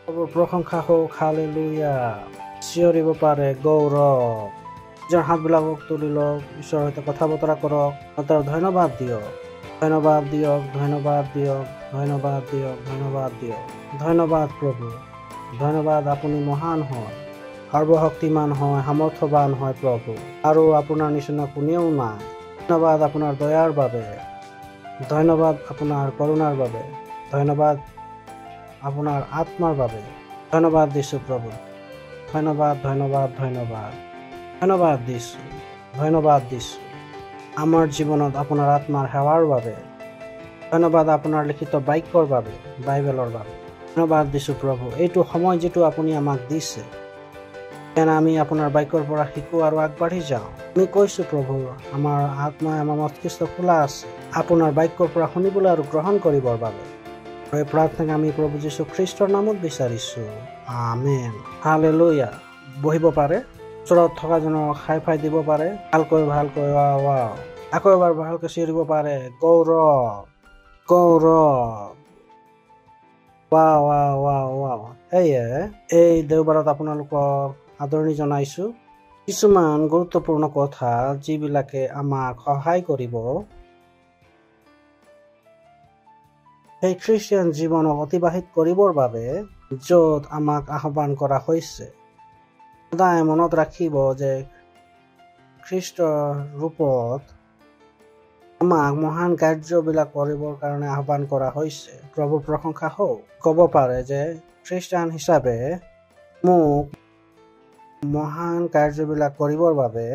প্ৰশংসা হওক, হালেলুয়া। চিঞৰিব পাৰে গৌৰৱ। নিজৰ হাতবিলাকক তুলি লওক, ঈশ্বৰৰ সৈতে কথা বতৰা কৰক, তাৰ ধন্যবাদ দিয়ক, ধন্যবাদ দিয়ক, ধন্যবাদ দিয়ক, ধন্যবাদ দিয়ক, ধন্যবাদ দিয়ক। ধন্যবাদ প্ৰভু, ধন্যবাদ। আপুনি মহান হয়, সৰ্বশক্তিমান হয়, সামৰ্থ্যৱান হয় প্ৰভু, আৰু আপোনাৰ নিচিনা কোনেও নাই। ধন্যবাদ আপোনাৰ দয়াৰ বাবে, ধন্যবাদ আপোনাৰ কৰোণাৰ বাবে, ধন্যবাদ আপোনাৰ আত্মাৰ বাবে। ধন্যবাদ দিছোঁ প্ৰভু, ধন্যবাদ, ধন্যবাদ, ধন্যবাদ, ধন্যবাদ দিছোঁ, ধন্যবাদ দিছোঁ আমাৰ জীৱনত আপোনাৰ আত্মাৰ সেৱাৰ বাবে। ধন্যবাদ আপোনাৰ লিখিত বাক্যৰ বাবে, বাইবেলৰ বাবে। ধন্যবাদ দিছোঁ প্ৰভু, এইটো সময় যিটো আপুনি আমাক দিছে, যেন আমি আপোনাৰ বাক্যৰ পৰা শিকোঁ আৰু আগবাঢ়ি যাওঁ। আমি কৈছোঁ প্ৰভু, আমাৰ আত্মাই, আমাৰ মস্তিষ্ক খোলা আছে আপোনাৰ বাক্যৰ পৰা শুনিবলৈ আৰু গ্ৰহণ কৰিবৰ বাবে। এই প্ৰাৰ্থনা আমি প্ৰভু যীশু খ্ৰীষ্টৰ নামত বিচাৰিছোঁ, আমেন। হালেলুয়া। বহিব পাৰে, ওচৰত থকাজনক হাই ফাই দিব পাৰে, ভালকৈ ভালকৈ। ৱাও, আকৌ এবাৰ ভালকৈ চিঞৰিব পাৰে গৌৰৱ, গৌৰৱ। Wow wow wow wow. সেয়ে এই দেওবাৰত আপোনালোকক আদৰণি জনাইছোঁ। কিছুমান গুৰুত্বপূৰ্ণ কথা যিবিলাকে আমাক সহায় কৰিব সেই খ্ৰীষ্টিয়ান জীৱনক অতিবাহিত কৰিবৰ বাবে, য'ত আমাক আহ্বান কৰা হৈছে। সদায় মনত ৰাখিব যে খ্ৰীষ্টৰ ৰূপত আমাক মহান কাৰ্যবিলাক কৰিবৰ কাৰণে আহ্বান কৰা হৈছে। প্ৰভুৰ প্ৰশংসা হওক। ক'ব পাৰে যে খ্ৰীষ্টান হিচাপে মোক মহান কাৰ্যবিলাক কৰিবৰ বাবে,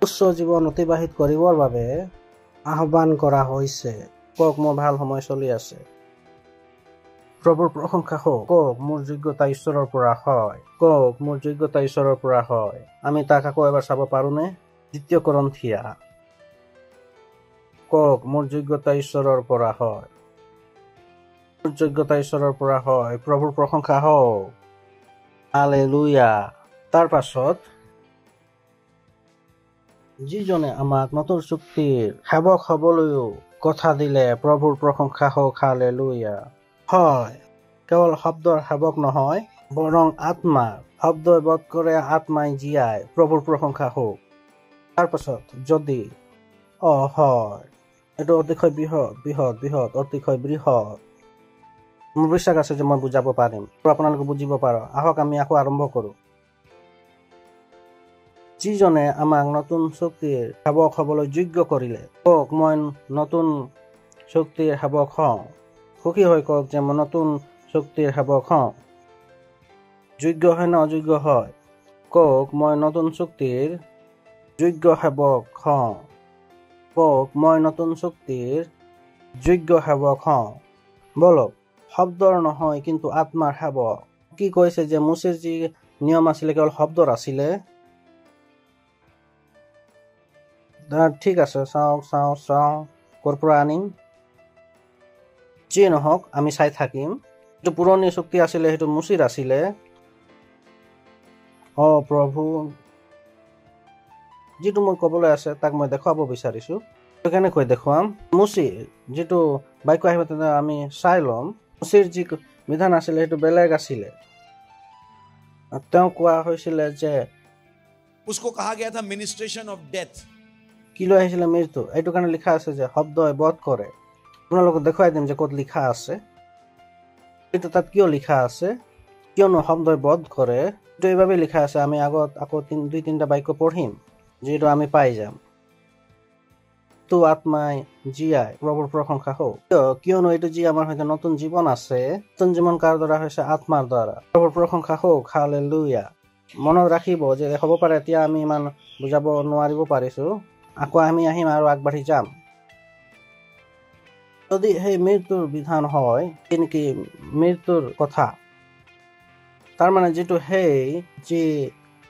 উচ্চ জীৱন অতিবাহিত কৰিবৰ বাবে আহ্বান কৰা হৈছে। কওক, মোৰ ভাল সময় চলি আছে। প্ৰভুৰ প্ৰশংসা হওক। কওক, মোৰ যোগ্যতা ঈশ্বৰৰ পৰা হয়। কওক, মোৰ যোগ্যতা ঈশ্বৰৰ পৰা হয়। আমি তাক আকৌ এবাৰ চাব পাৰোঁনে? 2 কৰিন্থিয়া। কওক, মোৰ যোগ্যতা ঈশ্বৰৰ পৰা হয়। মোৰ যোগ্যতা ঈশ্বৰৰ পৰা হয়। প্ৰভুৰ প্ৰশংসা হওক। হালেলুয়া। তাৰ পাছত, যিজনে আমাক নতুন চুক্তিৰ সেৱক হ'বলৈও কথা দিলে, প্ৰভুৰ প্ৰশংসা হওক। হালেলুয়া। হয়, কেৱল শব্দৰ সেৱক নহয়, বৰং আত্মাৰ। শব্দই বধ কৰে, আত্মাই জীয়াই। প্ৰভুৰ প্ৰশংসা হওক। তাৰ পাছত, যদি হয়, এইটো অতিশয় বৃহৎ বৃহৎ বৃহৎ, অতিশয় বৃহৎ। মোৰ বিশ্বাস আছে যে মই বুজাব পাৰিম, আপোনালোকে বুজিব পাৰ। আহক আমি আকৌ আৰম্ভ কৰোঁ। যিজনে আমাক নতুন চুক্তিৰ সেৱক হ'বলৈ যোগ্য কৰিলে। কওক, মই নতুন চুক্তিৰ সেৱক হওঁ। সুখী হৈ কওক যে মই নতুন চুক্তিৰ সেৱক হওঁ। যোগ্য হয় নে অযোগ্য হয়? কওক, মই নতুন চুক্তিৰ যোগ্য সেৱক হওঁ। কওক, মই নতুন চুক্তিৰ যোগ্য সেৱক হওঁ। বলক, শব্দৰ নহয় কিন্তু আত্মাৰ সেৱক। কি কৈছে যে মোচেৰ যি নিয়ম আছিলে কেৱল শব্দৰ আছিলে? ঠিক আছে, চাওঁ ক'ৰ পৰা আনিম। যি নহওক, আমি চাই থাকিম। যিটো পুৰণি চুক্তি আছিলে সেইটো মুচিৰ আছিলে। প্ৰভু, যিটো মই ক'বলৈ আছে তাক মই দেখুৱাব বিচাৰিছোঁ। কেনেকৈ দেখুৱাম? মুচিৰ যিটো বাক্য আহিব তেনে আমি চাই ল'ম। মুচিৰ যি বিধান আছিলে সেইটো বেলেগ আছিলে। তেওঁ কোৱা হৈছিলে যে उसको कहा गया था मिनिस्ट्रेशन ऑफ डेथ। কি লৈ আহিছিলে? মৃত্যু। এইটো কাৰণে লিখা আছে যে শব্দই বধ কৰে। আপোনালোকক দেখুৱাই দিম যে ক'ত লিখা আছে। এইটো তাত কিয় লিখা আছে? কিয়নো শব্দই বধ কৰে, এইটো এইভাবে লিখা আছে। আমি আগত আকৌ 2-3টা বাক্য পঢ়িম, যিটো আমি পাই যাম। তো আত্মাই জীয়াই। প্ৰভুৰ প্ৰশংসা হওক। কিয়নো এইটো যি আমাৰ সৈতে নতুন জীৱন আছে, নতুন জীৱন কাৰ দ্বাৰা হৈছে? আত্মাৰ দ্বাৰা। প্ৰভুৰ প্ৰশংসা হওক। হালেলুয়া। মনত ৰাখিব যে হ'ব পাৰে এতিয়া আমি ইমান বুজাব নোৱাৰিব পাৰিছোঁ। আকৌ আমি আহিম আৰু আগবাঢ়ি যাম। যদি সেই মৃত্যুৰ বিধান হয়, নেকি মৃত্যুৰ কথা, তাৰমানে যিটো সেই যি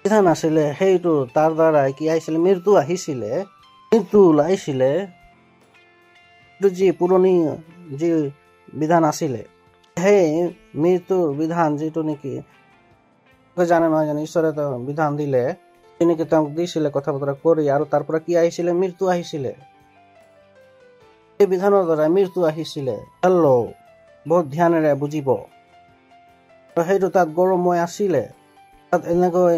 বিধান আছিলে সেইটো তাৰ দ্বাৰাই কি আহিছিলে? মৃত্যু আহিছিলে, মৃত্যু ওলাইছিলে। যি পুৰণি যি বিধান আছিলে, সেই মৃত্যুৰ বিধান যিটো নেকি জানে নহয় জানে, ঈশ্বৰে বিধান দিলে, তেনেকে তেওঁক দিছিলে কথা বতৰা কৰি, আৰু তাৰ পৰা কি আহিছিলে? মৃত্যু আহিছিলে। এই বিধানৰ দ্বাৰা মৃত্যু আহিছিলে। বহুত ধ্যানেৰে বুজিব। সেইটো তাত গৌৰৱময় আছিলে। তাত এনেকৈ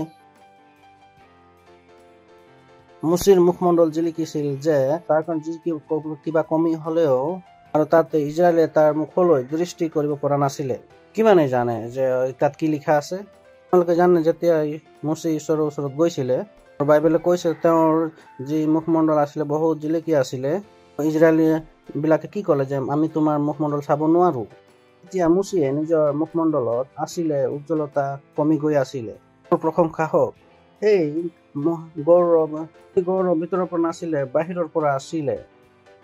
মুচিৰ মুখমণ্ডল জিলিকিছিল যে তাৰ কাৰণে যি কিবা কমি হলেও আৰু তাতে ইজৰাইলে তাৰ মুখলৈ দৃষ্টি কৰিব পৰা নাছিলে। কিমানে জানে যে তাত কি লিখা আছে? আপোনালোকে জানে যেতিয়া মুচি ঈশ্বৰৰ ওচৰত গৈছিলে, বাইবেলে কৈছে তেওঁৰ যি মুখমণ্ডল আছিলে বহুত জিলিকি আছিলে। ইজৰাইলী বিলাকে কি ক'লে যে আমি তোমাৰ মুখমণ্ডল চাব নোৱাৰো। এতিয়া মুচিয়ে নিজৰ মুখমণ্ডলত আছিলে উজ্জ্বলতা কমি গৈ আছিলে। প্ৰশংসা হওক। এই গৌৰৱ ভিতৰৰ পৰা নাছিলে, বাহিৰৰ পৰা আছিলে।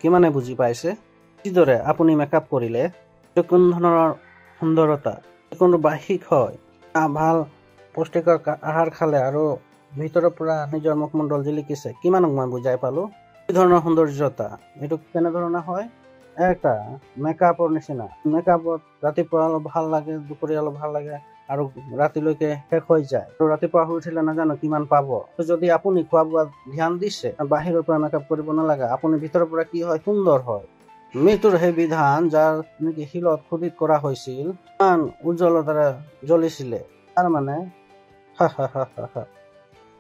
কিমানে বুজি পাইছে? কিদৰে আপুনি মেকআপ কৰিলে কোন ধৰণৰ সুন্দৰতা কোনো বাহ্যিক হয়, ভাল পুষ্টিকৰ আহাৰ খালে আৰু ভিতৰৰ পৰা নিজৰ মুখমণ্ডল জিলিকিছে। কিমানক মই বুজাই পালো? কি ধৰণৰ সৌন্দৰ্যতা এইটো কেনেধৰণৰ হয়? এটা মেকআপৰ নিচিনা। মেকআপত ৰাতিপুৱা অলপ ভাল লাগে, দুপৰীয়া অলপ ভাল লাগে আৰু ৰাতিলৈকে শেষ হৈ যায়। আৰু ৰাতিপুৱা শুই উঠিলে নাজানো কিমান পাব। যদি আপুনি খোৱা বোৱাত ধ্যান দিছে, বাহিৰৰ পৰা মেকআপ কৰিব নালাগে, আপুনি ভিতৰৰ পৰা কি হয়? সুন্দৰ হয়। মৃত্যুৰ সেই বিধান যাৰ নেকি শিলত খোদিত কৰা হৈছিল, ইমান উজ্জ্বলতাৰে জ্বলিছিলে। তাৰ মানে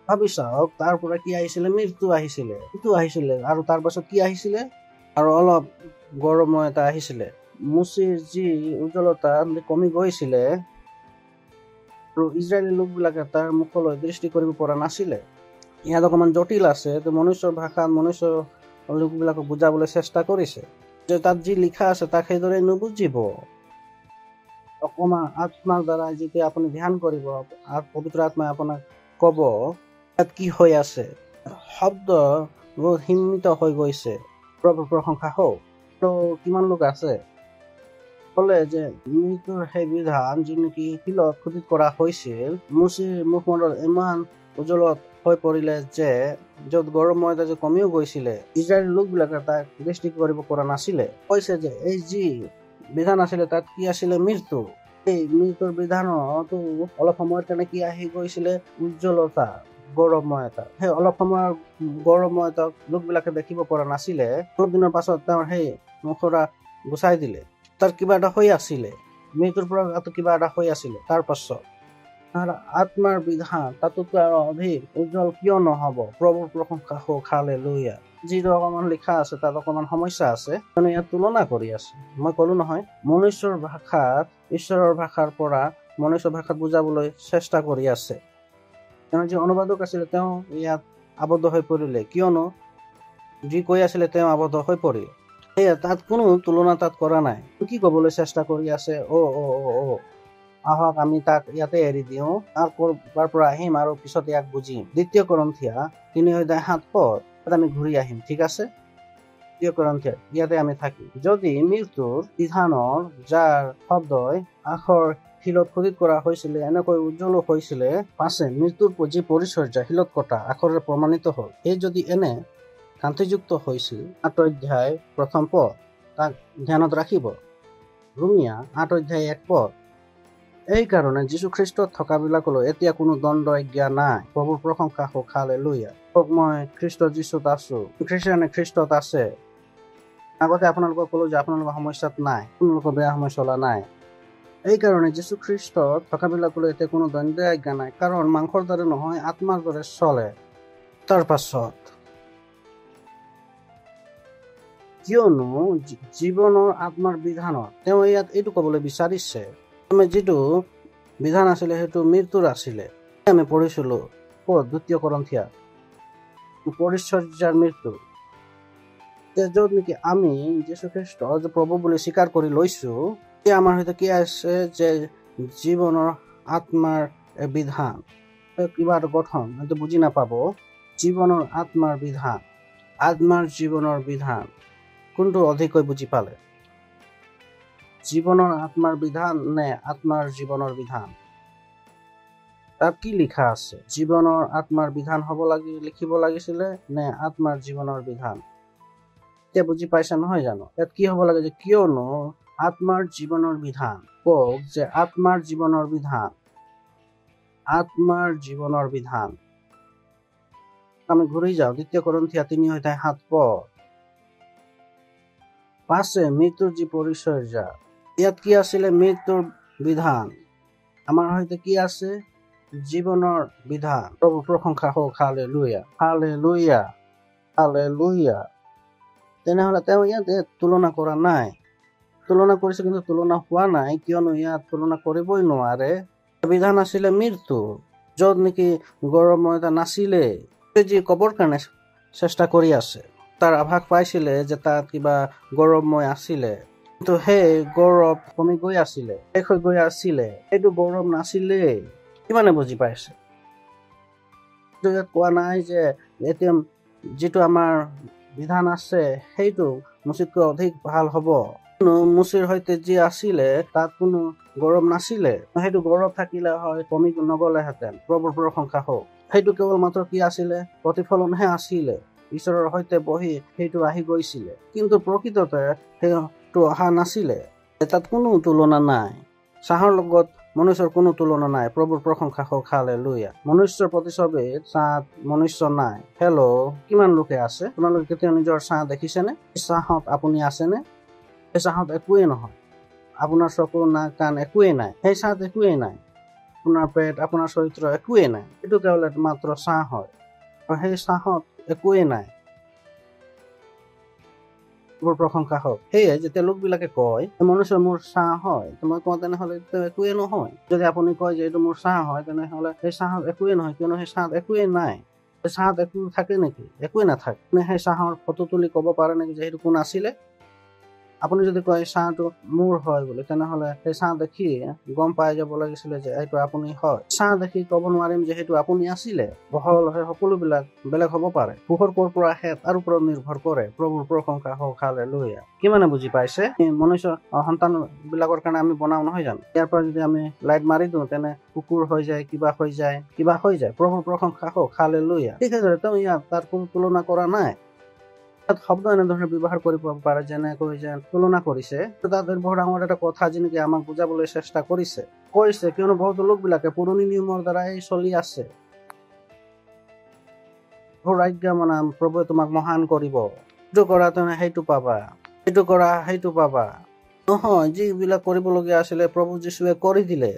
ভাবি চাওক, তাৰ পৰা কি আহিছিলে? মৃত্যু আহিছিলে। আৰু তাৰ পাছত কি আহিছিলে? আৰু অলপ গৌৰৱময় এটা আহিছিলে। মুচিৰ যি উজ্জ্বলতা কমি গৈছিলে আৰু ইজৰাইলী লোকবিলাকে তাৰ মুখলৈ দৃষ্টি কৰিব পৰা নাছিলে। ইয়াত অকমান জটিল আছে। মনুষ্যৰ ভাষাত মনুষ্য লোকবিলাকক বুজাবলৈ চেষ্টা কৰিছে যে তাত যি লিখা আছে তাক সেইদৰে নুবুজিব। অকমান আত্মাৰ দ্বাৰা যেতিয়া আপুনি ধ্যান কৰিব, পবিত্ৰ আত্মাই আপোনাক কব তাত কি হৈ আছে। শব্দ বহুত সীমিত হৈ গৈছে। প্ৰভুৰ প্ৰশংসা হওক। তো কিমান লোক আছে কলে যে মৃত্যুৰ সেই বিধান যি নেকি শিলত খোদিত কৰা হৈছিল, মুচিৰ মুখমণ্ডল ইমান উজ্জ্বলত হৈ পৰিলে যে য'ত গৌৰৱময়তা যে কমিও গৈছিলে, ইজৰাইলী লোকবিলাকে তাক দৃষ্টি কৰিব পৰা নাছিলে। কৈছে যে এই যি বিধান আছিলে তাত কি আছিলে? মৃত্যু। এই মৃত্যুৰ বিধানতো অলপ সময়ৰ কাৰণে কি আহি গৈছিলে? উজ্জ্বলতা, গৌৰৱময়তা। সেই অলপ সময়ৰ গৌৰৱময়তা লোকবিলাকে দেখিব পৰা নাছিলে। অলপ দিনৰ পাছত তেওঁৰ সেই মুখৰা গুচাই দিলে। তাৰ কিবা এটা হৈ আছিলে, মৃত্যুৰ পৰা কিবা এটা হৈ আছিলে। তাৰ পাছত আত্মাৰ বিধান তাতোতো আৰু অধিক উজ্জ্বল কিয় নহব? প্ৰভুৰ প্ৰশংসা হওক। হালেলুয়া। যিটো অকমান লিখা আছে তাত অকমান সমস্যা আছে, মানে ইয়াত তুলনা কৰি আছে। মই কলো নহয়, মনুষ্যৰ ভাষাত ঈশ্বৰৰ ভাষাৰ পৰা মনুষ্য ভাষাত বুজাবলৈ চেষ্টা কৰি আছে। তেওঁ যি অনুবাদক আছিলে তেওঁ ইয়াত আবদ্ধ হৈ পৰিলে, কিয়নো যি কৈ আছিলে তেওঁ আবদ্ধ হৈ পৰিল। সেয়া তাত কোনো তুলনা তাত কৰা নাই। কি কবলৈ চেষ্টা কৰি আছে? আহক আমি তাক ইয়াতে এৰি দিওঁ, তাৰ পৰা আহিম আৰু পিছত ইয়াক বুজিম। 2 কৰিন্থিয়া 3:7 আমি ঘূৰি আহিম। ঠিক আছে? 2 কৰিন্থিয়া ইয়াতে আমি থাকিম। যদি মৃত্যুৰ বিধানৰ যাৰ শব্দই আখৰ শিলত খোদিত কৰা হৈছিলে এনেকৈ উজ্জ্বল হৈছিলে, পাছে মৃত্যুৰ যি পৰিচৰ্যা শিলত কটা আখৰেৰে প্ৰমাণিত হল, এই যদি এনে কান্তিযুক্ত হৈছিল। 8 অধ্যায় 1 পদ তাক ধ্যানত ৰাখিব। ৰোমিয়া 8 অধ্যায় 1 পদ। এই কাৰণে যীশুখ্ৰীষ্টত থকাবিলাকলৈ এতিয়া কোনো দণ্ডাজ্ঞা নাই। প্ৰভুৰ প্ৰশংসা হওক। হালেলুয়া। মই খ্ৰীষ্ট যীশুত আছো, খ্ৰীষ্টিয়ানে খ্ৰীষ্টত আছে। আগতে আপোনালোকক কলো যে আপোনালোকৰ সমস্যাত নাই, আপোনালোকৰ বেয়া সময় চলা নাই। এই কাৰণে যীশুখ্ৰীষ্টত থকাবিলাকলৈ এতিয়া কোনো দণ্ডাজ্ঞা নাই, কাৰণ মাংসৰ দৰে নহয় আত্মাৰ দৰে চলে। তাৰ পাছত কিয়নো জীৱনৰ আত্মাৰ বিধানত তেওঁ ইয়াত এইটো কবলৈ বিচাৰিছে, যিটো বিধান আছিলে সেইটো মৃত্যুৰ আছিলে। আমি পঢ়িছিলো 2 কৰিন্থিয়া পৰিচৰ্যাৰ মৃত্যু। য'ত নেকি আমি যীশুখ্ৰীষ্ট প্ৰভু বুলি স্বীকাৰ কৰি লৈছো, আমাৰ সৈতে কি আছে যে জীৱনৰ আত্মাৰ বিধান, কিবা এটা গঠন এইটো বুজি নাপাব। জীৱনৰ আত্মাৰ বিধান, আত্মাৰ জীৱনৰ বিধান কোনটো অধিককৈ বুজি পালে? জীৱনৰ আত্মাৰ বিধান নে আত্মাৰ জীৱনৰ বিধান? তাত কি লিখা আছে? জীৱনৰ আত্মাৰ বিধান লিখিব লাগিছিলে নে আত্মাৰ জীৱনৰ বিধান? এতিয়া বুজি পাইছা নহয় জানো? ইয়াত কি হব লাগে যে কিয়নো আত্মাৰ জীৱনৰ বিধান। কওক যে আত্মাৰ জীৱনৰ বিধান, আত্মাৰ জীৱনৰ বিধান। আমি ঘূৰি যাওঁ 2 কৰিন্থিয়া 3:7 পদ। পাছে মৃত্যুৰ যি পৰিচৰ্যা, ইয়াত কি আছিলে? মৃত্যুৰ বিধান। আমাৰ সৈতে কি আছে? জীৱনৰ বিধান। প্ৰভু প্ৰশংসা হওক। Hallelujah, hallelujah, hallelujah. তেনেহলে তেওঁ ইয়াতে তুলনা কৰা নাই। তুলনা কৰিছে, কিন্তু তুলনা হোৱা নাই, কিয়নো ইয়াত তুলনা কৰিবই নোৱাৰে। বিধান আছিলে মৃত্যু, য'ত নেকি গৌৰৱময় এটা নাছিলে। যি কবৰ কাৰণে চেষ্টা কৰি আছে, তাৰ আভাস পাইছিলে যে তাত কিবা গৌৰৱময় আছিলে, কিন্তু সেই গৌৰৱ কমি গৈ আছিলে, শেষ হৈ গৈ আছিলে। সেইটো গৌৰৱ নাছিলে। কিমানে বুজি পাইছে? ইয়াত কোৱা নাই যে এতিয়া যিটো আমাৰ বিধান আছে সেইটো মুচিতকৈ অধিক ভাল হ'ব। মুচিৰ সৈতে যি আছিলে তাত কোনো গৌৰৱ নাছিলে। সেইটো গৌৰৱ থাকিলে হয় কমি নগলেহেঁতেন। প্ৰভুৰ প্ৰশংসা হওক। সেইটো কেৱল মাত্ৰ কি আছিলে? প্ৰতিফলনহে আছিলে। ঈশ্বৰৰ সৈতে বহি সেইটো আহি গৈছিলে, কিন্তু প্ৰকৃততে সেইটো অহা নাছিলে। তাত কোনো তুলনা নাই। চাহৰ লগত মনুষ্যৰ কোনো তুলনা নাই। প্ৰভুৰ প্ৰশংসা হওক। হালেলুয়া। মনুষ্যৰ প্ৰতিচ্ছবিত চাহত মনুষ্য নাই। হেল্ল', কিমান লোকে আছে? আপোনালোকে কেতিয়াও নিজৰ চাহ দেখিছেনে? চাহত আপুনি আছেনে? সেই চাহত একোৱেই নহয়। আপোনাৰ চকু, নাক, কাণ একোৱেই নাই। সেই চাহত একোৱেই নাই। আপোনাৰ পেট, আপোনাৰ চৰিত্ৰ একোৱেই নাই। এইটো কেৱল মাত্ৰ চাহ হয়, আৰু সেই চাহত একোৱেই নাই। প্ৰশংসা হওক। সেয়ে যেতিয়া লোকবিলাকে কয় মনুষ্য মোৰ চাহ হয়, মই কওঁ তেনেহলে একোৱে নহয়। যদি আপুনি কয় যে এইটো মোৰ চাহ হয়, তেনেহলে সেই চাহত একোৱে নহয়, কিয়নো সেই চাহত একোৱে নাই। চাহত একো থাকে নেকি? একোৱে নাথাকে। সেই চাহৰ ফটো তুলি কব পাৰে নেকি যে সেইটো কোন আছিলে? আপুনি যদি কয় চাহটো মোৰ হয় বুলি, তেনেহলে সেই চাহ দেখি গম পাই যাব লাগিছিলে যে এইটো আপুনি হয়। চাহ দেখি কব নোৱাৰিম যে সেইটো আপুনি আছিলে। বহল হৈ সকলোবিলাক বেলেগ হব পাৰে। পোহৰ কৰ পৰা আহে তাৰ ওপৰত নিৰ্ভৰ কৰে। প্ৰভুৰ প্ৰশংসা হওক। হালেলুয়া। কিমানে বুজি পাইছে? মনুষ্য সন্তান বিলাকৰ কাৰণে আমি বনাও নহয় জানো? ইয়াৰ পৰা যদি আমি লাইট মাৰি দিওঁ, তেনে কুকুৰ হৈ যায়, কিবা হৈ যায়, কিবা হৈ যায়। প্ৰভুৰ প্ৰশংসা হওক। হালেলুয়া। ঠিক আছে, তেওঁ ইয়াত তাৰ কোনো তুলনা কৰা নাই। শব্দ এনেধৰণে ব্যৱহাৰ কৰিব পাৰে যেনেকৈ যেন তুলনা কৰিছে। তাত বৰ ডাঙৰ এটা কথা যেনেকৈ আমাক বুজাবলৈ চেষ্টা কৰিছে, কৈছে, কিয়নো বহুতো লোকবিলাকে পুৰণি নিয়মৰ দ্বাৰাই চলি আছে। আজ্ঞা মানাম, প্ৰভুৱে তোমাক মহান কৰিব। এইটো কৰা তেনে সেইটো পাবা, এইটো কৰা সেইটো পাবা। নহয়, যিবিলাক কৰিবলগীয়া আছিলে প্ৰভু যীশুৱে কৰি দিলে।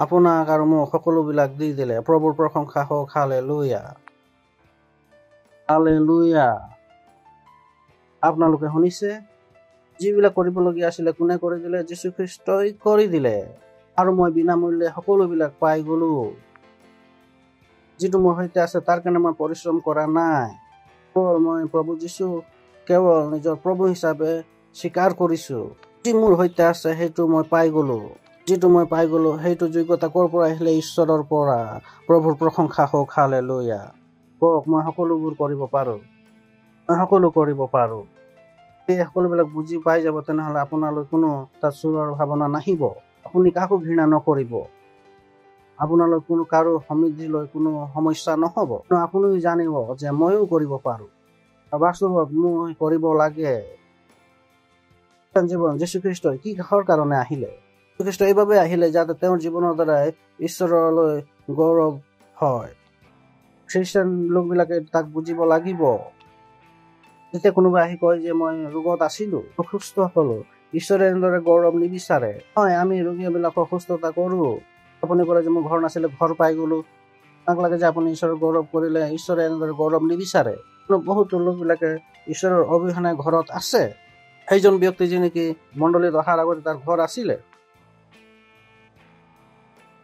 আপোনাক আৰু মোক সকলোবিলাক দি দিলে। প্ৰভুৰ প্ৰশংসা হওক। Hallelujah, hallelujah. আপোনালোকে শুনিছে? যিবিলাক কৰিবলগীয়া আছিলে কোনে কৰি দিলে? যীশুখ্ৰীষ্টই কৰি দিলে। আৰু মই বিনামূল্যে সকলোবিলাক পাই গলো। যিটো মোৰ সৈতে আছে তাৰ কাৰণে মই পৰিশ্ৰম কৰা নাই। মই প্ৰভু যীশু কেৱল নিজৰ প্ৰভু হিচাপে স্বীকাৰ কৰিছো। যি মোৰ সৈতে আছে সেইটো মই পাই গলো। যিটো মই পাই গলো সেইটো যোগ্যতা কৰ পৰা আহিলে? ঈশ্বৰৰ পৰা। প্ৰভুৰ প্ৰশংসা হওক। হালেলুয়া। কওক, মই সকলোবোৰ কৰিব পাৰো, মই সকলো কৰিব পাৰো। এই সকলোবিলাক বুজি পাই যাব, তেনেহলে আপোনালৈ কোনো তাত চুৰৰ ভাৱনা নাহিব। আপুনি কাকো ঘৃণা নকৰিব। আপোনালৈ কোনো কাৰো সমৃদ্ধি লৈ কোনো সমস্যা নহব। আপুনি জানিব যে ময়ো কৰিব পাৰো। বাস্তৱত মই কৰিব লাগে। জীৱন যীশুখ্ৰীষ্টই কি কিহৰ কাৰণে আহিলে? যীশুখ্ৰীষ্ট এইবাবে আহিলে যাতে তেওঁৰ জীৱনৰ দ্বাৰাই ঈশ্বৰলৈ গৌৰৱ হয়। খ্ৰীষ্টান লোকবিলাকে তাক বুজিব লাগিব। যেতিয়া কোনোবা আহি কয় যে মই ৰোগত আছিলো, সুস্থ হলো, ঈশ্বৰে এনেদৰে গৌৰৱ নিবিচাৰে। হয়, আমি ৰোগীবিলাকক সুস্থতা কৰো। আপুনি কলে যে মোৰ ঘৰ নাছিলে, ঘৰ পাই গলো। তাক লাগে যে আপুনি ঈশ্বৰৰ গৌৰৱ কৰিলে। ঈশ্বৰে এনেদৰে গৌৰৱ নিবিচাৰে। বহুতো লোকবিলাকে ঈশ্বৰৰ অবিহনে ঘৰত আছে। সেইজন ব্যক্তি যি নেকি মণ্ডলীত অহাৰ আগতে তাৰ ঘৰ আছিলে।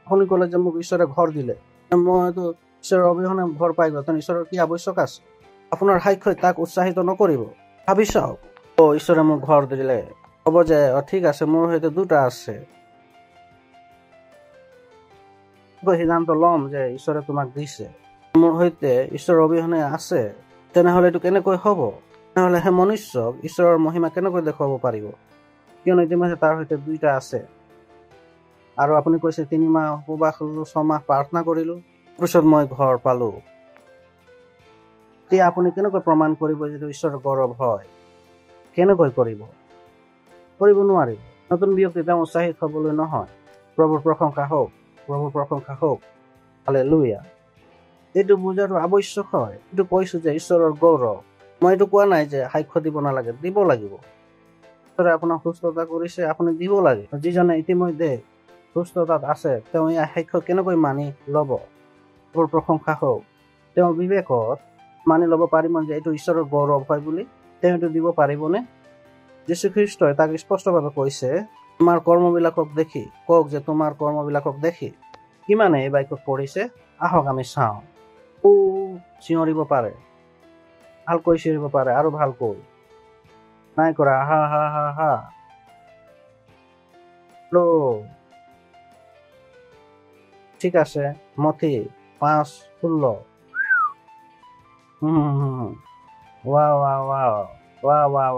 আপুনি কলে যে মোক ঈশ্বৰে ঘৰ দিলে, মইতো ঈশ্বৰৰ অবিহনে ঘৰ পাই গলো, ঈশ্বৰৰ কি আৱশ্যক আছে? আপোনাৰ সাক্ষ্যই তাক উৎসাহিত নকৰিব। ভাবি চাওক, ঈশ্বৰে মোক ঘৰ দিলে, কব যে ঠিক আছে, মোৰ সৈতে দুটা আছে। সিদ্ধান্ত লম যে ঈশ্বৰে তোমাক দিছে, মোৰ সৈতে ঈশ্বৰৰ অবিহনে আছে, তেনেহলে এইটো কেনেকৈ হব? তেনেহলে সেই মনুষ্যক ঈশ্বৰৰ মহিমা কেনেকৈ দেখুৱাব পাৰিব? কিয়নো ইতিমধ্যে তাৰ সৈতে দুইটা আছে। আৰু আপুনি কৈছে 3 মাহ উপবাস কৰিলো, 6 মাহ প্ৰাৰ্থনা কৰিলো, পিছত মই ঘৰ পালো। এতিয়া আপুনি কেনেকৈ প্ৰমাণ কৰিব যে ঈশ্বৰৰ গৌৰৱ হয়? কেনেকৈ কৰিব? কৰিব নোৱাৰিব। নতুন ব্যক্তি তেওঁ উৎসাহিত হবলৈ নহয়। প্ৰভুৰ প্ৰশংসা হওক। প্ৰভুৰ প্ৰশংসা হওক। হালেলুয়া। এইটো বুজাটো আৱশ্যক হয়। এইটো কৈছো যে ঈশ্বৰৰ গৌৰৱ। মই এইটো কোৱা নাই যে সাক্ষ্য দিব নালাগে, দিব লাগিব। ঈশ্বৰে আপোনাক সুস্থতা কৰিছে, আপুনি দিব লাগে। যিজনে ইতিমধ্যে সুস্থতাত আছে তেওঁ এই সাক্ষ্য কেনেকৈ মানি ল'ব? প্ৰভুৰ প্ৰশংসা হওক। তেওঁৰ বিবেকত মানি ল'ব পাৰিব যে এইটো ঈশ্বৰৰ গৌৰৱ হয় বুলি তেওঁ এইটো দিব পাৰিবনে? যীশুখ্ৰীষ্টই তাক স্পষ্টভাৱে কৈছে, তোমাৰ কৰ্মবিলাকক দেখি, কওক যে তোমাৰ কৰ্মবিলাকক দেখি কিমানে এই বাক্যত পঢ়িছে, আহক আমি চাওঁ। চিঞৰিব পাৰে, ভালকৈ চিঞৰিব পাৰে, আৰু ভালকৈ। নাই কৰা, হা হা হা হা। ঠিক আছে, মথি 5:16।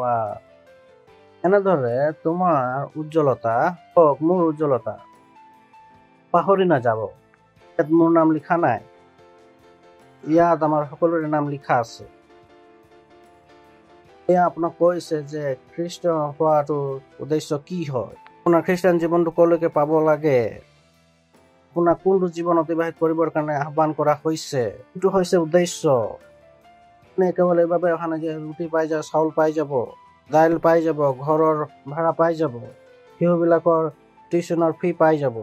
ৱা। এনেদৰে তোমাৰ উজ্জ্বলতা হওক মোৰ উজ্জ্বলতা। পাহৰি নাযাব, ইয়াত মোৰ নাম লিখা নাই, ইয়াত আমাৰ সকলোৰে নাম লিখা আছে। এয়া আপোনাক কৈছে যে খ্ৰীষ্টান হোৱাটোৰ উদ্দেশ্য কি হয়, আপোনাৰ খ্ৰীষ্টান জীৱনটো কলৈকে পাব লাগে, আপোনাক কোনটো জীৱন অতিবাহিত কৰিবৰ কাৰণে আহ্বান কৰা হৈছে, এইটো হৈছে উদ্দেশ্য। কেৱল এইবাবে অহা নাই যে ৰুটি পাই যাব, চাউল পাই যাব, দাইল পাই যাব, ঘৰৰ ভাড়া পাই যাব, শিশুবিলাকৰ টিউশ্যনৰ ফি পাই যাব।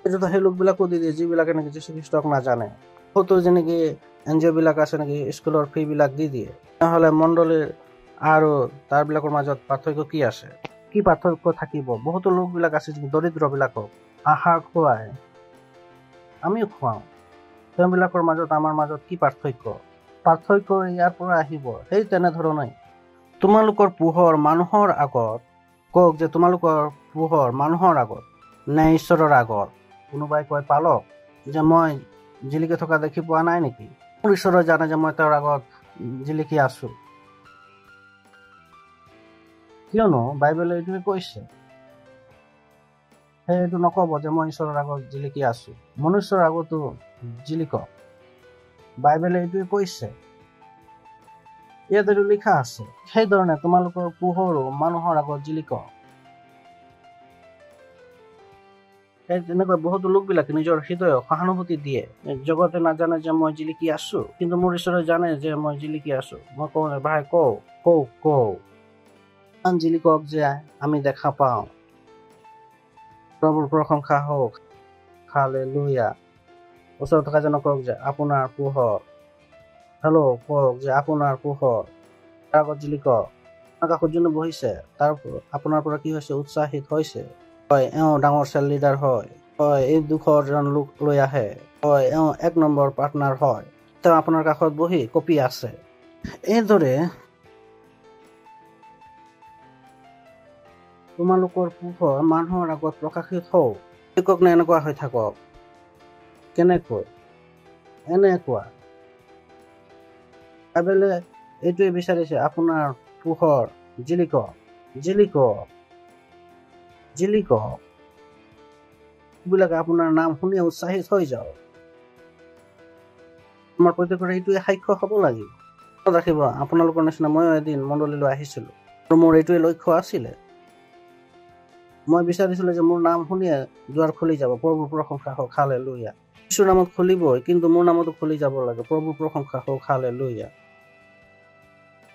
এইটোতো সেই লোকবিলাকো দি দিয়ে যিবিলাকে নেকি যীশুখ্ৰীষ্টক নাজানে। বহুতো যেনেকি NGO বিলাক আছে নেকি স্কুলৰ ফি বিলাক দি দিয়ে। নহ'লে মণ্ডলীৰ আৰু তাৰবিলাকৰ মাজত পাৰ্থক্য কি আছে? কি পাৰ্থক্য থাকিব? বহুতো লোকবিলাক আছে দৰিদ্ৰবিলাকক আহাৰ খুৱাই, আমিও খুৱাওঁ। তেওঁবিলাকৰ মাজত আমাৰ মাজত কি পাৰ্থক্য? পাৰ্থক্য ইয়াৰ পৰা আহিব সেই তেনেধৰণে। তোমালোকৰ পোহৰ মানুহৰ আগত, কওক যে তোমালোকৰ পোহৰ মানুহৰ আগত নে ঈশ্বৰৰ আগত? কোনোবাই কয় পালক যে মই জিলিকি থকা দেখি পোৱা নাই নেকি? ঈশ্বৰে জানে যে মই তেওঁৰ আগত জিলিকি আছো, কিয়নো বাইবেলে এইটোৱে কৈছে। সেইটো নকব যে মই ঈশ্বৰৰ আগত জিলিকি আছো, মনুষ্যৰ আগতো জিলিকক। বাইবেলে এইটোৱে কৈছে, ইয়াত এইটো লিখা আছে। সেইধৰণে তোমালোকৰ পোহৰো মানুহৰ আগত জিলিকক। তেনেকৈ বহুতো লোকবিলাকে নিজৰ হৃদয়ক সহানুভূতি দিয়ে। জগতে নাজানে যে মই জিলিকি আছো, কিন্তু মোৰ ঈশ্বৰে জানে যে মই জিলিকি আছো। মই কওঁ ভাই কওঁ জিলিকক যে আমি দেখা পাওঁ। প্ৰভুৰ প্ৰশংসা হওক, হালেলুয়া। ওচৰত থকা জনক কওক যে আপোনাৰ পোহৰ, কওক যে আপোনাৰ পোহৰ তাৰ আগত জিলিকক। কাষত যোনে বহিছে তাৰ আপোনাৰ পৰা কি হৈছে? উৎসাহিত হৈছে। হয়, এওঁ ডাঙৰ চেল লিডাৰ হয়, এই দুখৰ জন লোক লৈ আহে, হয় এওঁ 1 নম্বৰ পাৰ্টনাৰ হয়, তেওঁ আপোনাৰ কাষত বহি কপি আছে। এইদৰে তোমালোকৰ পোহৰ মানুহৰ আগত প্ৰকাশিত হওক। শিকক নে এনেকুৱা হৈ থাকক? কেনেকৈ? এনেকুৱা। বাইবেলে এইটোৱে বিচাৰিছে, আপোনাৰ পোহৰ জিলিকক। বিলাকে আপোনাৰ নাম শুনি উৎসাহিত হৈ যাওক। আমাৰ প্ৰত্যেকৰে এইটোৱে সাক্ষ্য হ'ব লাগিব। ৰাখিব, আপোনালোকৰ নিচিনা ময়ো এদিন মণ্ডলীলৈ আহিছিলো আৰু মোৰ এইটোৱে লক্ষ্য আছিলে। মই বিচাৰিছিলো যে মোৰ নাম শুনিয়ে দুৱাৰ খুলি যাব। প্ৰভুৰ প্ৰশংসা হওক, হালেলুয়া। যীশুৰ নামত খুলিবই, কিন্তু মোৰ নামতো খুলি যাব লাগে। প্ৰভুৰ প্ৰশংসা হওক, হালেলুয়া।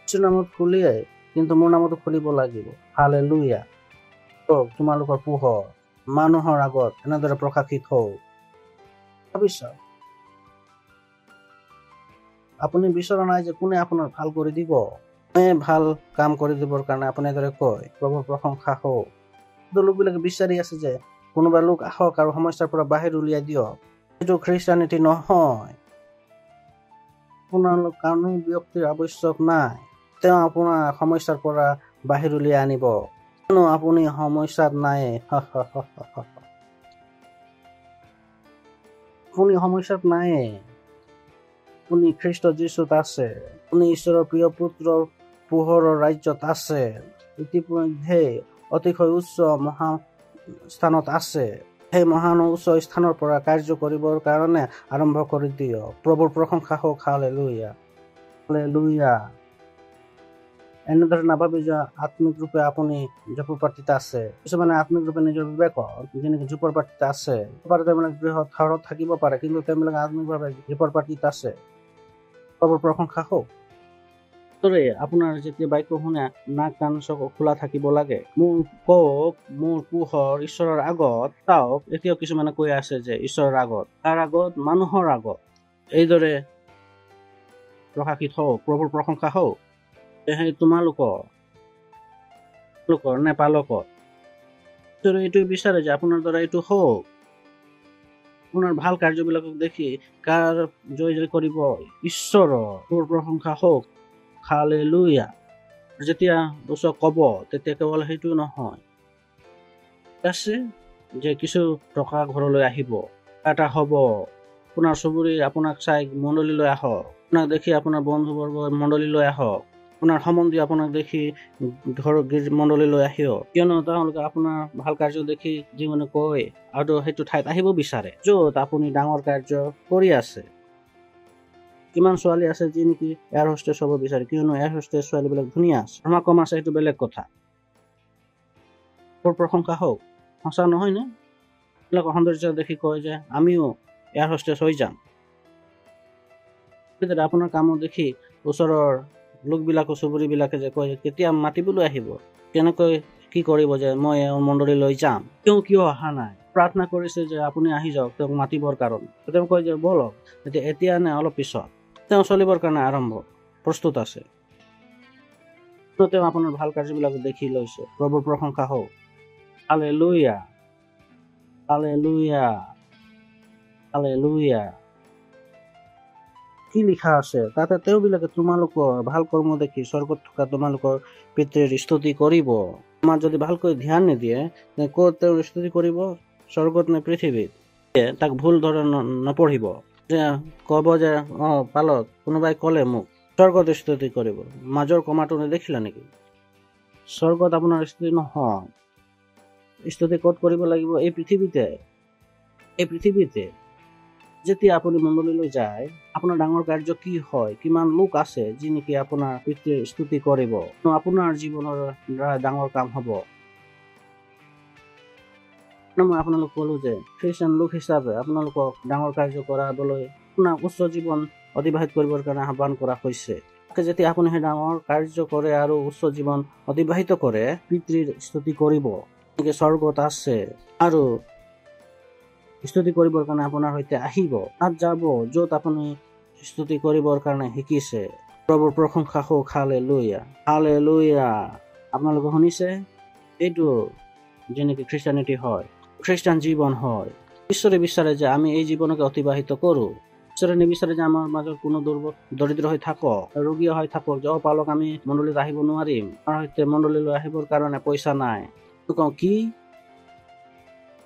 যীশুৰ নামত খুলিয়ে কিন্তু মোৰ নামতো খুলিব লাগিব, হালেলুয়া। তোমালোকৰ পোহৰ মানুহৰ আগত এনেদৰে প্ৰকাশিত হওক। ভাবিছা, আপুনি বিচৰা নাই যে কোনে আপোনাৰ ভাল কৰি দিব, ভাল কাম কৰি দিবৰ কাৰণে আপুনি এনেদৰে কয় প্ৰভুৰ প্ৰশংসা হওক। লোকবিলাকে বিচাৰি আছে যে কোনোবা লোক আহক আৰু সমস্যাৰ পৰা বাহিৰ উলিয়াই দিয়ক। এইটো খ্ৰীষ্টানিটি নহয়। আপোনালোক কোনো ব্যক্তিৰ আৱশ্যক নাই, তেওঁ আপোনাৰ সমস্যাৰ পৰা বাহিৰ উলিয়াই আনিব। কিয়নো আপুনি সমস্যাত নাই। আপুনি সমস্যাত নাই, আপুনি খ্ৰীষ্ট যীশুত আছে। আপুনি ঈশ্বৰৰ প্ৰিয় পুত্ৰৰ পোহৰৰ ৰাজ্যত আছে। ইতিমধ্যে অতিশয় উচ্চ মহা স্থানত আছে। সেই মহান উচ্চ স্থানৰ পৰা কাৰ্য কৰিবৰ কাৰণে আৰম্ভ কৰি দিয়ক। প্ৰভুৰ প্ৰশংসা হওক, হালেলুয়া। এনেদৰে নাভাবি যে আত্মিক ৰূপে আপুনি জোপৰপাতিত আছে। কিছুমানে আত্মিক ৰূপে নিজৰ বিবেকত যেনেকে জোপৰপাতিত আছে, তেওঁলোকে বৃহৎ চহৰত থাকিব পাৰে, কিন্তু তেওঁলোকে আত্মিকভাৱে জোপৰপাতিত আছে। প্ৰভুৰ প্ৰশংসা হওক। দৰে আপোনাৰ যেতিয়া বাক্য শুনে নাক কাণ চকু খোলা থাকিব লাগে। মোৰ কওক, মোৰ পোহৰ ঈশ্বৰৰ আগত চাওক। এতিয়াও কিছুমানে কৈ আছে যে ঈশ্বৰৰ আগত, তাৰ আগত, মানুহৰ আগত। এইদৰে প্ৰকাশিত হওক, প্ৰভুৰ প্ৰশংসা হওক। সেই তোমালোকৰ নেপালকত ঈশ্বৰে এইটো বিচাৰে যে আপোনাৰ দ্বাৰা এইটো হওক। আপোনাৰ ভাল কাৰ্যবিলাকক দেখি কাৰ জয় জয় কৰিব? ঈশ্বৰৰ প্ৰশংসা হওক। হালেলুয়া। যেতিয়া ওচৰ কব, তেতিয়া কেৱল সেইটো নহয়, আছে যে কিছু টকা ঘৰলৈ আহিব, এটা হ'ব। আপোনাৰ চুবুৰী আপোনাক চাই মণ্ডলীলৈ আহক, আপোনাক দেখি আপোনাৰ বন্ধুবৰ্গ মণ্ডলীলৈ আহক, আপোনাৰ সম্বন্ধী আপোনাক দেখি ঘৰ মণ্ডলীলৈ আহিব। কিয়নো তেওঁলোকে আপোনাৰ ভাল কাৰ্য দেখি জীৱনে কয় আৰু সেইটো ঠাইত আহিব বিচাৰে য'ত আপুনি ডাঙৰ কাৰ্য কৰি আছে। কিমান ছোৱালী আছে যি নেকি এয়াৰ হোষ্টেছ হ'ব বিচাৰে, কিয়নো এয়াৰ হোষ্টেছ ছোৱালীবিলাক ধুনীয়া আছে। আমাৰ কম আছে, সেইটো বেলেগ কথা। প্ৰশংসা হওক। সঁচা নহয় নে? এইবিলাকৰ সৌন্দৰ্য দেখি কয় যে আমিও এয়াৰ হোষ্টেছ হৈ যাম। আপোনাৰ কামত দেখি ওচৰৰ লোকবিলাকো চুবুৰীবিলাকে যে কয় কেতিয়া মাতিবলৈ আহিব, কেনেকৈ কি কৰিব যে মই এওঁৰ মণ্ডলীলৈ যাম। কিয় অহা নাই? প্ৰাৰ্থনা কৰিছে যে আপুনি আহি যাওক তেওঁক মাতিবৰ কাৰণে। তেওঁ কয় যে বলক, এতিয়া নে অলপ পিছত। তেওঁ চলিবৰ কাৰণে প্ৰস্তুত আছে। তেওঁ আপোনাৰ ভাল কাৰ্যবিলাক দেখি লৈছে। প্ৰভুৰ প্ৰশংসা হওক। Hallelujah, hallelujah, hallelujah. কি লিখা আছে তাতে? তেওঁবিলাকে তোমালোকৰ ভাল কৰ্ম দেখি স্বৰ্গত থকা তোমালোকৰ পিতৃৰ স্তুতি কৰিব। আমাৰ যদি ভালকৈ ধ্যান নিদিয়ে, ক'ত তেওঁৰ স্তুতি কৰিব? স্বৰ্গত নে পৃথিৱীত? তাক ভুল ধৰে নপঢ়িব যে কব যে পালক কোনোবাই কলে মোক স্বৰ্গত স্তুতি কৰিব। মাজৰ কমাটো নেদেখিলা নেকি? স্বৰ্গত আপোনাৰ স্তুতি নহয়। স্তুতি ক'ত কৰিব লাগিব? এই পৃথিৱীতে। এই পৃথিৱীতে যেতিয়া আপুনি মণ্ডলীলৈ যায়, আপোনাৰ ডাঙৰ কাৰ্য কি হয়, কিমান লোক আছে যি নেকি আপোনাৰ পিতৃৰ স্তুতি কৰিব, আপোনাৰ জীৱনৰ দ্বাৰা ডাঙৰ কাম হ'ব। মই আপোনালোক কলো যে খ্ৰীষ্টান লোক হিচাপে আপোনালোকক ডাঙৰ কাৰ্য কৰাবলৈ আপোনাক উচ্চ জীৱন অতিবাহিত কৰিবৰ কাৰণে আহ্বান কৰা হৈছে। যেতিয়া আপুনি সেই ডাঙৰ কাৰ্য কৰে আৰু উচ্চ জীৱন অতিবাহিত কৰে, পিতৃৰ স্তুতি কৰিব। স্বৰ্গত আছে আৰু স্তুতি কৰিবৰ কাৰণে আপোনাৰ সৈতে আহিব। তাত যাব য'ত আপুনি স্তুতি কৰিবৰ কাৰণে শিকিছে। প্ৰভুৰ প্ৰশংসা হওক। Hallelujah, hallelujah. আপোনালোকে শুনিছে? এইটো যেনেকৈ খ্ৰীষ্টানিটি হয়, খ্ৰীষ্টান জীৱন হয়। ঈশ্বৰে বিচাৰে যে আমি এই জীৱনকে অতিবাহিত কৰো। ঈশ্বৰে নিবিচাৰে যে আমাৰ মাজত কোনো দৰিদ্ৰ হৈ থাকক, ৰোগী হৈ থাকক, যে পালক আমি মণ্ডলীত আহিব নোৱাৰিম, আমাৰ সৈতে মণ্ডলীলৈ আহিবৰ কাৰণে পইচা নাই।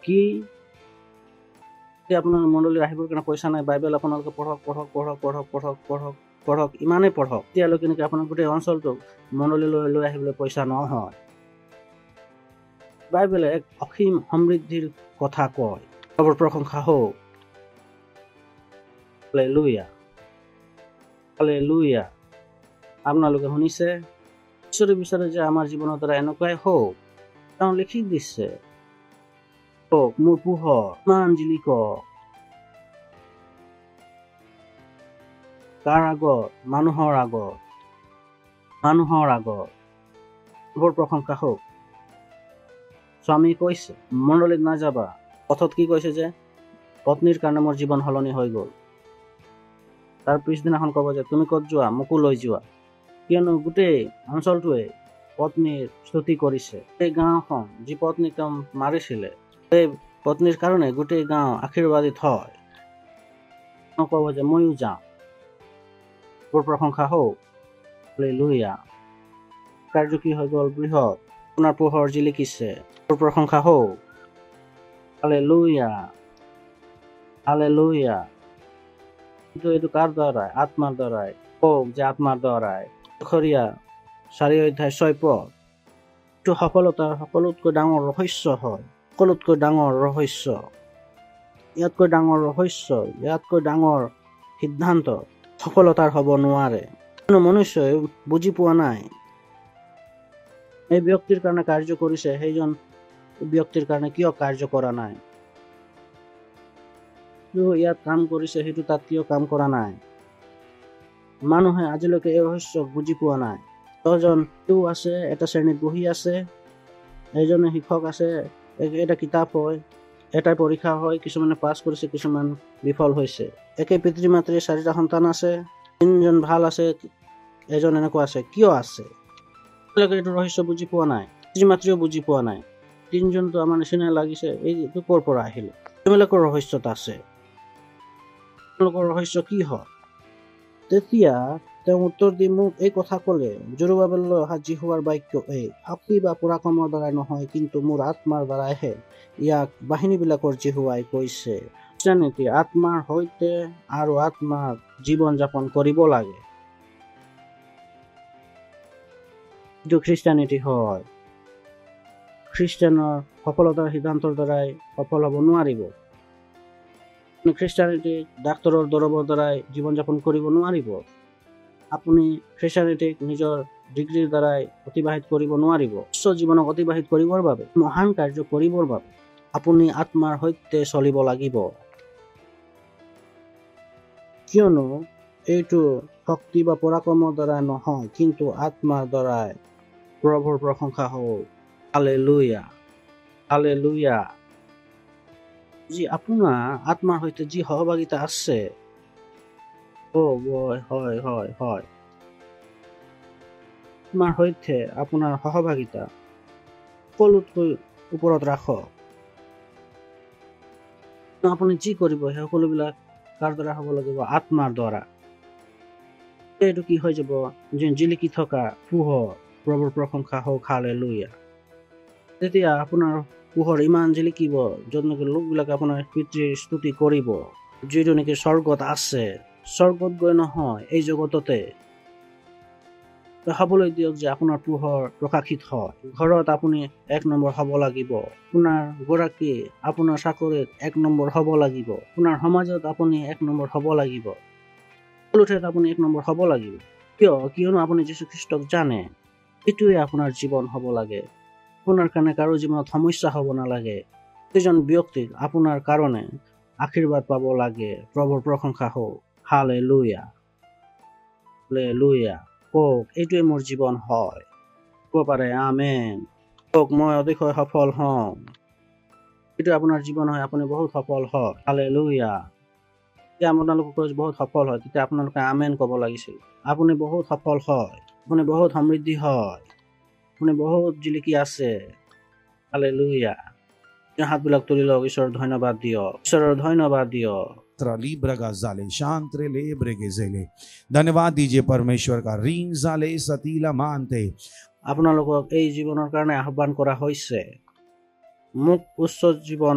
কি আপোনাৰ মণ্ডলীত আহিবৰ কাৰণে পইচা নাই? বাইবেল আপোনালোকে পঢ়ক, ইমানেই পঢ়ক তেতিয়ালৈকে নেকি আপোনাৰ গোটেই অঞ্চলটোক মণ্ডলীলৈ লৈ আহিবলৈ পইচা নহয়। বাইবেলে এক অসীম সমৃদ্ধিৰ কথা কয়। প্ৰভুৰ প্ৰশংসা হওক। Hallelujah, hallelujah. আপোনালোকে শুনিছে? ঈশ্বৰে বিচাৰে যে আমাৰ জীৱনৰ দ্বাৰা এনেকুৱাই হওক। তেওঁ লিখি দিছে, মোৰ পোহৰ ইমান জিলিকক। কাৰ আগত? মানুহৰ আগত, মানুহৰ আগত। প্ৰভুৰ প্ৰশংসা হওক। স্বামী কৈছে মণ্ডলীত নাযাবা। পথত কি কৈছে যে পত্নীৰ কাৰণে মোৰ জীৱন সলনি হৈ গ'ল। তাৰ পিছদিনাখন ক'ব যে তুমি ক'ত যোৱা, মোকো লৈ যোৱা। কিয়নো গোটেই অঞ্চলটোৱে পত্নীৰ স্তুতি কৰিছে। এই গাঁওখন যি পত্নী তেওঁ মাৰিছিলে, এই পত্নীৰ কাৰণে গোটেই গাঁও আশীৰ্বাদিত হয়। তেওঁ ক'ব যে ময়ো যাওঁ। প্ৰশংসা হওক। হালেলুয়া। কাৰ্য কি হৈ গ'ল? বৃহৎ। আপোনাৰ পোহৰ জিলিকিছে। প্ৰশংসা হওক। Hallelujah, hallelujah. কিন্তু এইটো কাৰ দ্বাৰাই? আত্মাৰ দ্বাৰাই। কওক যে আত্মাৰ দ্বাৰাই। 4:6 পদ। এইটো সফলতাৰ সকলোতকৈ ডাঙৰ ৰহস্য হয়। সকলোতকৈ ডাঙৰ ৰহস্য। ইয়াতকৈ ডাঙৰ ৰহস্য, ইয়াতকৈ ডাঙৰ সিদ্ধান্ত সফলতাৰ হ'ব নোৱাৰে। কোনো মনুষ্যই বুজি পোৱা নাই। এই ব্যক্তিৰ কাৰণে কাৰ্য কৰিছে, সেইজন ব্যক্তিৰ কাৰণে কিয় কাৰ্য কৰা নাই? ইয়াত কাম কৰিছে, সেইটো তাত কিয় কাম কৰা নাই? মানুহে আজিলৈকে এই ৰহস্য বুজি পোৱা নাই। 10জন আছে, এটা শ্ৰেণীত বহি আছে, এজনে শিক্ষক আছে, এটা কিতাপ হয়, এটাই পৰীক্ষা হয়, কিছুমানে পাছ কৰিছে, কিছুমান বিফল হৈছে। একে পিতৃ মাতৃৰ 4টা সন্তান আছে, 3জন ভাল আছে, এজন এনেকুৱা আছে। কিয় আছে? তেওঁলোকে এইটো ৰহস্য বুজি পোৱা নাই, পিতৃ মাতৃও বুজি পোৱা নাই। 3জনটো আমাৰ নিচিনা লাগিছে, এইটো ক'ৰ পৰা আহিলে? তেওঁলোকৰ ৰহস্যত আছে। তেওঁলোকৰ ৰহস্য কি হয়? তেতিয়া তেওঁ উত্তৰ দি মোক এই কথা ক'লে, জেৰুবাবেললৈ অহা যীশুৱাৰ বাক্য এই, শক্তি বা পৰাক্ৰমৰ দ্বাৰাই নহয়, কিন্তু মোৰ আত্মাৰ দ্বাৰাইহে, ইয়াক বাহিনীবিলাকৰ যীশুৱাই কৈছে। খ্ৰীষ্টানিটি আত্মাৰ সৈতে আৰু আত্মাৰ জীৱন যাপন কৰিব লাগে। এইটো খ্ৰীষ্টানিটি হয়। খ্ৰীষ্টানৰ সফলতাৰ সিদ্ধান্তৰ দ্বাৰাই সফল হ'ব নোৱাৰিব। খ্ৰীষ্টানিটি ডাক্তৰৰ দৰৱৰ দ্বাৰাই জীৱন যাপন কৰিব নোৱাৰিব। আপুনি খ্ৰীষ্টানিটিক নিজৰ ডিগ্ৰীৰ দ্বাৰাই অতিবাহিত কৰিব নোৱাৰিব। উচ্চ জীৱনক অতিবাহিত কৰিবৰ বাবে, মহান কাৰ্য কৰিবৰ বাবে আপুনি আত্মাৰ সৈতে চলিব লাগিব। কিয়নো এইটো শক্তি বা পৰাক্ৰমৰ দ্বাৰা নহয়, কিন্তু আত্মাৰ দ্বাৰাই। প্ৰভুৰ প্ৰশংসা হওক। Hallelujah, hallelujah. যি আপোনাৰ আত্মাৰ সৈতে যি সহভাগিতা আছে, হয়, আত্মাৰ সৈতে আপোনাৰ সহভাগিতা সকলোতকৈ ওপৰত ৰাখক। আপুনি যি কৰিব সেই সকলোবিলাক কাৰ দ্বাৰা হ'ব লাগিব? আত্মাৰ দ্বাৰা। এইটো কি হৈ যাব? জিলিকি থকা পোহৰ। প্ৰভুৰ প্ৰশংসা হওক। হালেলুয়া। তেতিয়া আপোনাৰ পোহৰ ইমান জিলিকিব, য'ত নেকি লোকবিলাকে আপোনাৰ পিতৃৰ স্তুতি কৰিব, যিটো নেকি স্বৰ্গত আছে। স্বৰ্গত গৈ নহয়, এই জগততে হ'বলৈ দিয়ক যে আপোনাৰ পোহৰ প্ৰকাশিত হয়। ঘৰত আপুনি 1 নম্বৰ হ'ব লাগিব। আপোনাৰ গৰাকী আপোনাৰ চাকৰিত 1 নম্বৰ হ'ব লাগিব। আপোনাৰ সমাজত আপুনি 1 নম্বৰ হ'ব লাগিব। সকলো ঠাইত আপুনি 1 নম্বৰ হ'ব লাগিব। কিয়নো আপুনি যীশু খ্ৰীষ্টক জানে। এইটোৱে আপোনাৰ জীৱন হ'ব লাগে। আপোনাৰ কাৰণে কাৰো জীৱনত সমস্যা হ'ব নালাগে। প্ৰতিজন ব্যক্তিক আপোনাৰ কাৰণে আশীৰ্বাদ পাব লাগে। প্ৰভুৰ প্ৰশংসা হওক। Hallelujah, hallelujah. কওক, এইটোৱে মোৰ জীৱন হয়। ক'ব পাৰে আমেন। কওক, মই অতিশয় সফল হওঁ। এইটো আপোনাৰ জীৱন হয়, আপুনি বহুত সফল হয়। হালেলুয়া। যেতিয়া আপোনালোকে বহুত সফল হয়, তেতিয়া আপোনালোকে আমেন ক'ব লাগিছিল। আপুনি বহুত সফল হয়, আপুনি বহুত সমৃদ্ধি হয়, আপুনি বহুত জিলিকি আছে। হালেলুয়া। হাতবিলাক তুলি লওক, ঈশ্বৰৰ ধন্যবাদ দিয়ক, ঈশ্বৰৰ ধন্যবাদ দিয়ক। धन्यवाद दीजिए परमेश्वर का। रीन जाले सतीला मानते। আপোনালোকক এই জীৱনৰ কাৰণে আহ্বান কৰা হৈছে। মোক উচ্চ জীৱন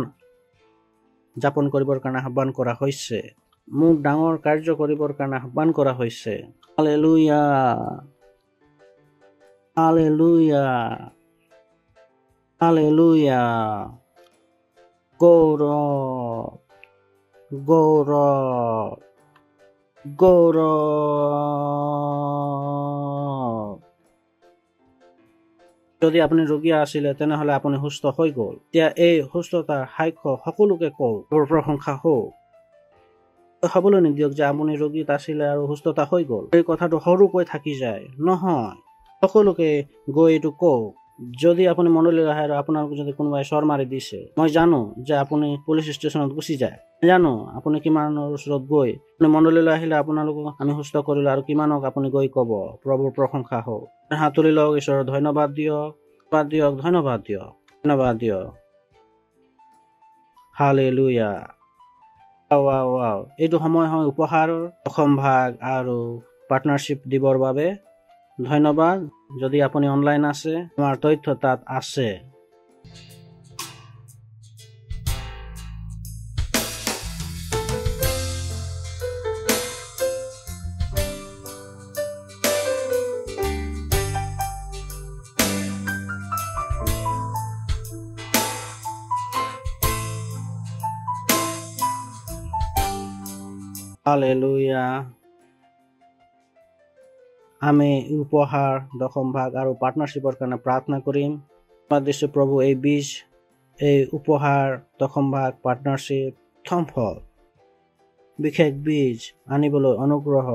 যাপন কৰিবৰ কাৰণে আহ্বান কৰা হৈছে। মোক ডাঙৰ কাৰ্য কৰিবৰ কাৰণে আহ্বান কৰা হৈছে। Hallelujah, hallelujah, hallelujah. গৌৰৱ, গৌৰৱ, গৌৰৱ। যদি আপুনি ৰোগী আছিলে, তেনেহলে আপুনি সুস্থ হৈ গ'ল। এতিয়া এই সুস্থতাৰ সাক্ষ্য সকলোকে কওক। প্ৰশংসা হওক। হ'বলৈ নিদিয়ক যে আপুনি ৰোগীত আছিলে আৰু সুস্থতা হৈ গ'ল। এই কথাটো সৰুকৈ থাকি যায়। নহয়, সকলোকে গৈ এইটো কওক। যদি আপুনি মনলৈ আহে আৰু আপোনাক যদি কোনোবাই চৰ মাৰি দিছে, মই জানো যে আপুনি পুলিচ ষ্টেচনত গুচি যায়। জানো আপুনি কিমানৰ ওচৰত গৈ আপুনি মনলৈ আহিলে আপোনালোকক আমি সুস্থ কৰিলো, আৰু কিমানক আপুনি গৈ ক'ব। প্ৰভুৰ প্ৰশংসা হওক। হাত তুলি লওক, ঈশ্বৰৰ ধন্যবাদ দিয়ক, ধন্যবাদ দিয়ক, ধন্যবাদ দিয়ক, ধন্যবাদ দিয়ক। হালেলুয়া। এইটো সময় হয় উপহাৰৰ দশম ভাগ আৰু পাৰ্টনাৰশ্বিপ দিবৰ বাবে। ধন্যবাদ। যদি আপুনি অনলাইন আছে, আমাৰ তথ্য তাত আছে। হালেলুয়া। আমি উপহাৰ দশম ভাগ আৰু পাৰ্টনাৰশ্বিপৰ কাৰণে প্ৰাৰ্থনা কৰিম। দিছো প্ৰভু, এই বীজ, এই উপহাৰ দশম ভাগ পাৰ্টনাৰশ্বিপ প্ৰথম ফল বিশেষ বীজ আনিবলৈ অনুগ্ৰহ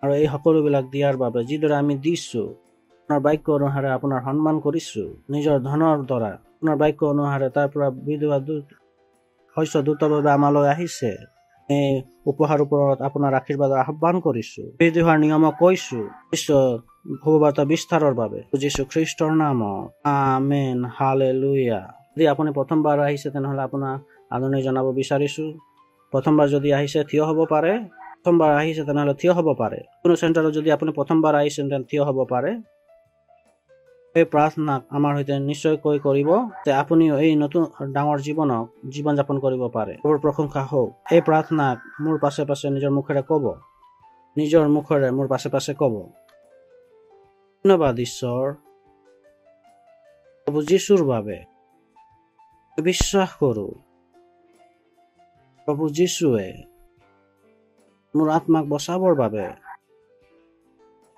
আৰু এই সকলোবিলাক দিয়াৰ বাবে যিদৰে আমি দিছো, আপোনাৰ বাক্য অনুসাৰে আপোনাৰ সন্মান কৰিছো, নিজৰ ধনৰ দ্বাৰা আপোনাৰ বাক্য অনুসাৰে তাৰ পৰা বিধৱা শস্য দ্ৰুতভাৱে আমালৈ আহিছে। এই উপহাৰ ওপৰত আপোনাৰ আশীৰ্বাদৰ আহ্বান কৰিছো, বিধৱাৰ নিয়মক কৈছো বিশ্ব শুভবাৰ্তা বিস্তাৰৰ বাবে যীশু খ্ৰীষ্টৰ নামত আমেন। হালেলুয়া। যদি আপুনি প্ৰথমবাৰ আহিছে তেনেহলে আপোনাক আদৰণি জনাব বিচাৰিছো। প্ৰথমবাৰ যদি আহিছে থিয় হ'ব পাৰে, প্ৰথমবাৰ আহিছে তেনেহলে থিয় হ'ব পাৰে। কোনো চেণ্টাৰত যদি আপুনি প্ৰথমবাৰ আহিছে তেন্তে থিয় হ'ব পাৰে। এই প্ৰাৰ্থনাক আমাৰ সৈতে নিশ্চয়কৈ কৰিব যে আপুনিও এই নতুন ডাঙৰ জীৱন যাপন কৰিব পাৰে। প্ৰভুৰ প্ৰশংসা হওক। এই প্ৰাৰ্থনাক মোৰ পাছে পাছে নিজৰ মুখেৰে ক'ব, নিজৰ মুখেৰে মোৰ পাছে পাছে ক'ব। ধন্যবাদ ঈশ্বৰ, প্ৰভু যীশুৰ বাবে বিশ্বাস কৰো। প্ৰভু যীশুৱে মোৰ আত্মাক বচাবৰ বাবে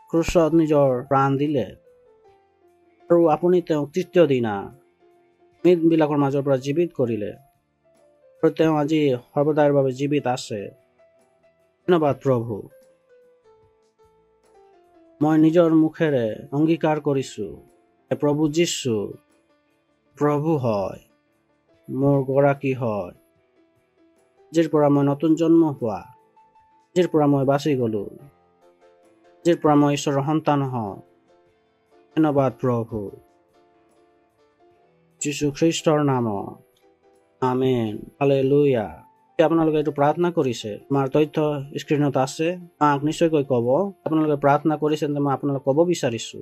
ক্ৰুচত নিজৰ প্ৰাণ দিলে আৰু আপুনি তেওঁক তৃতীয় দিনা মৃতবিলাকৰ মাজৰ পৰা জীৱিত কৰিলে আৰু তেওঁ আজি সৰ্বদাৰ বাবে জীৱিত আছে। ধন্যবাদ প্ৰভু। মই নিজৰ মুখেৰে অংগীকাৰ কৰিছো প্ৰভু যীশু প্ৰভু হয়, মোৰ গৰাকী হয়, যিৰ পৰা মই নতুন জন্ম হোৱা, যিৰ পৰা মই বাচি গলো, যিৰ পৰা মই ঈশ্বৰৰ সন্তান হওঁ। ধন্যবাদ প্ৰভু, যীশু খ্ৰীষ্টৰ নামত আমেন। হালেলুয়া। আপোনালোকে এইটো প্ৰাৰ্থনা কৰিছে, আমাৰ তথ্য স্ক্ৰীণত আছে, আমাক নিশ্চয়কৈ ক'ব। আপোনালোকে প্ৰাৰ্থনা কৰিছে মই আপোনালোকক ক'ব বিচাৰিছো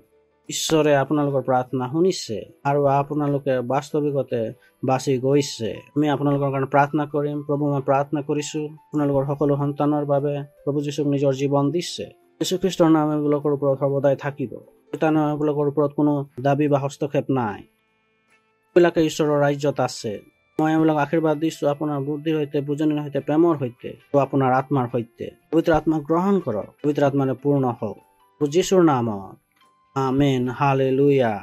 ঈশ্বৰে আপোনালোকৰ প্ৰাৰ্থনা শুনিছে আৰু আপোনালোকে বাস্তৱিকতে বাচি গৈছে। আমি আপোনালোকৰ কাৰণে প্ৰাৰ্থনা কৰিম। প্ৰভু, মই প্ৰাৰ্থনা কৰিছো আপোনালোকৰ সকলো সন্তানৰ বাবে। প্ৰভু যীশুক নিজৰ জীৱন দিছে। যীশু খ্ৰীষ্টৰ নাম এইবিলাকৰ ওপৰত সৰ্বদাই থাকিব। এইবিলাকৰ ওপৰত কোনো দাবী বা হস্তক্ষেপ নাই। এইবিলাকে ঈশ্বৰৰ ৰাজ্যত আছে। মই এইবিলাক আশীৰ্বাদ দিছো আপোনাৰ বুদ্ধিৰ সৈতে, বুজনিৰ সৈতে, প্ৰেমৰ সৈতে আৰু আপোনাৰ আত্মাৰ সৈতে। পবিত্ৰ আত্মাক গ্ৰহণ কৰক, পবিত্ৰ আত্মাৰে পূৰ্ণ হওক যীশুৰ নামত আমেন। হালেলুয়া।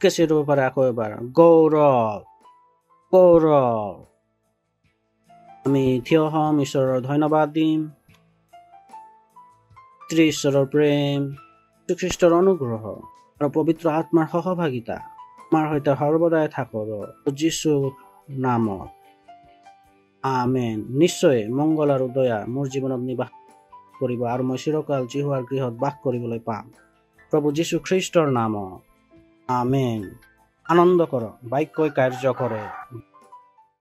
কেঁচি দিব পাৰে আকৌ এবাৰ গৌৰৱ গৌৰৱ। আমি থিয় হ'ম, ঈশ্বৰৰ ধন্যবাদ দিম। ঈশ্বৰৰ প্ৰেম, খ্ৰীষ্টৰ অনুগ্ৰহ আৰু পবিত্ৰ আত্মাৰ সহভাগিতা আমাৰ সৈতে সৰ্বদাই থাকক যীশুৰ নামত আমেন। নিশ্চয় মংগল আৰু দয়া মোৰ জীৱনত নিবাস কৰিব আৰু মই চিৰকাল জিহুৱাৰ গৃহত বাস কৰিবলৈ পাম প্ৰভু যীশু খ্ৰীষ্টৰ নামত আমেন। আনন্দ কৰক, বাক্যই কাৰ্য কৰে।